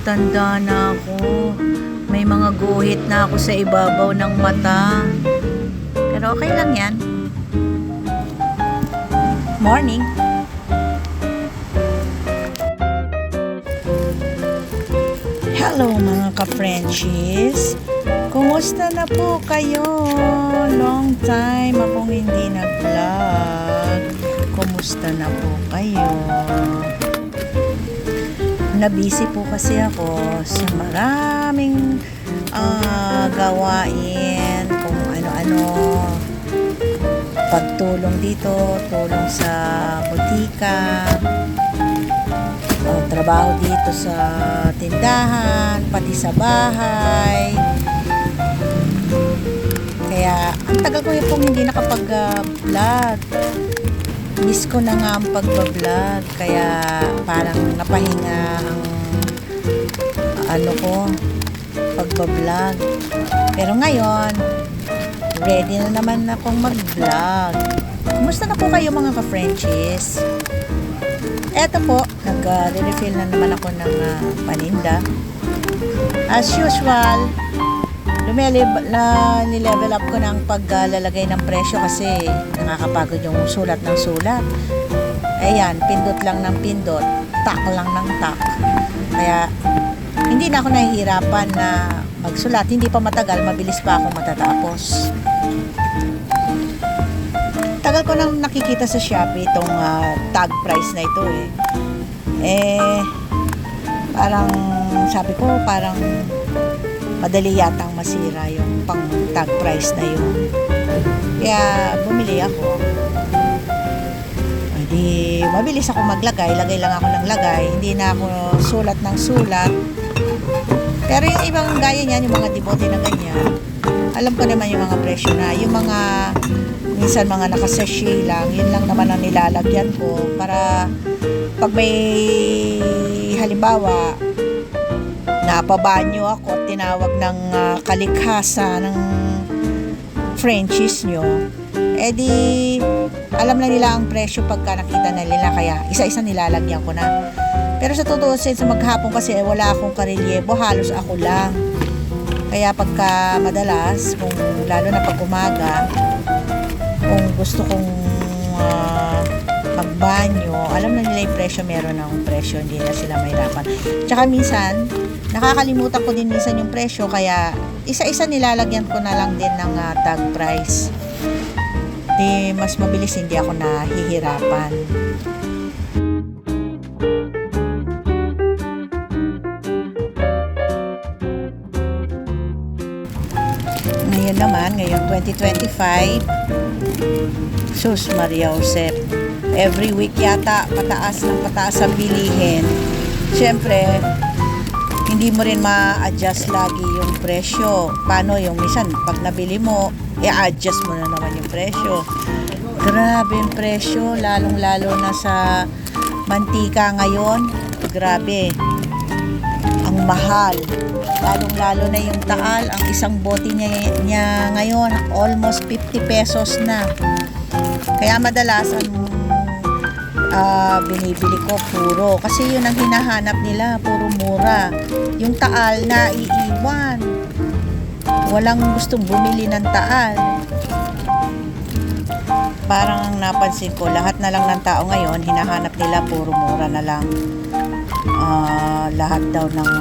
Matanda na ako. May mga guhit na ako sa ibabaw ng mata. Pero okay lang yan. Morning. Hello mga ka-Frenchies. Kumusta na po kayo? Long time akong hindi nag-vlog. Kumusta na po kayo? Nabisi po kasi ako sa maraming gawain, kung ano-ano, pagtulong dito, tulong sa butika, trabaho dito sa tindahan, pati sa bahay. Kaya ang tagal ko yung hindi nakapag-vlog. Miss ko na nga ang pagbablog, kaya parang napahinga ang pagbablog. Pero ngayon, ready na naman akong mag-vlog. Kumusta na po kayo mga ka-Frenchies? Eto po, nag-refill na naman ako ng paninda. As usual, nilevel up ko ng paglalagay ng presyo kasi nakakapagod yung sulat ng sulat. Ayan, pindot lang ng pindot, tak lang ng tak. Kaya hindi na ako nahihirapan na magsulat. Hindi pa matagal, mabilis pa ako matatapos. Tagal ko nang nakikita sa Shopee itong tag price na ito parang sabi ko parang madali yatang masira yung pang tag price na yun. Kaya bumili ako. Hindi, mabilis ako maglagay. Lagay lang ako ng lagay. Hindi na ako sulat ng sulat. Pero yung ibang gaya niyan, yung mga debote na ganyan, alam ko naman yung mga presyo na. Yung mga, minsan mga nakasashay lang, yun lang naman ang nilalagyan ko. Para pag may halimbawa, napabanyo ako at tinawag ng kalikhasa ng Frenchies nyo, edi alam na nila ang presyo pagka nakita na nila, kaya isa-isa nilalagyan ko na. Pero sa totoo sa maghapon kasi wala akong karelyebo, halos ako lang. Kaya pagka madalas, kung lalo na pag umaga, kung gusto kong magbanyo, alam na nila yung presyo, meron ng presyo, hindi na sila mahirapan. Tsaka minsan, nakakalimutan ko din minsan yung presyo, kaya isa-isa nilalagyan ko na lang din ng tag price. Di mas mabilis, hindi ako nahihirapan. Ngayon naman, ngayon 2025, Sus Maria Josep, every week yata pataas ng pataas ang bilihin. Siyempre, hindi mo rin ma-adjust lagi yung presyo. Paano yung minsan pag nabili mo, i-adjust mo na naman yung presyo. Grabe yung presyo, lalong-lalo na sa mantika ngayon. Grabe, ang mahal. Lalong-lalo na yung taal, ang isang bote niya ngayon almost 50 pesos na. Kaya madalas binibili ko puro, kasi yun ang hinahanap nila, puro mura. Yung taal na iiwan, walang gustong bumili ng taal. Parang napansin ko, lahat na lang ng tao ngayon hinahanap nila puro mura na lang. Lahat daw ng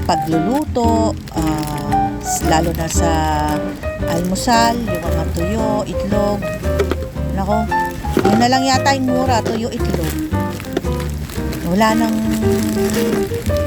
pagluluto, lalo na sa almusal, yung mga tuyo, itlog. Nako, yun na lang yata yung mura, tuyo, itlog. Wala nang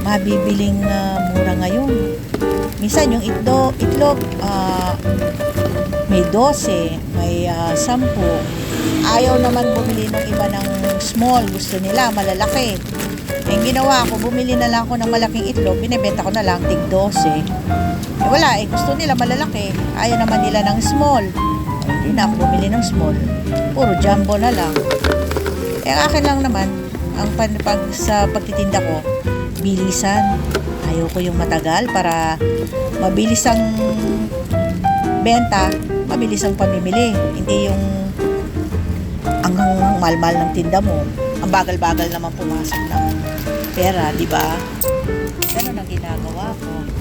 mabibiling mura ngayon. Minsan yung itlog may 12, may 10. Ayaw naman bumili ng iba ng small, gusto nila malalaki. Yung ginawa ko, bumili na lang ako ng malaking itlog, binibenta ko na lang tig 12. Wala, gusto nila malalaki, ayaw naman nila ng small. Hindi na ako bumili ng small, puro jumbo na lang. Akin lang naman, ang sa pagtitinda ko, bilisan. Ayaw ko yung matagal para mabilis ang benta, mabilis ang pamimili. Hindi yung hanggang mahal-mahal ng tinda mo, ang bagal-bagal naman pumasok na. pera, di ba? Ganun ang ginagawa ko.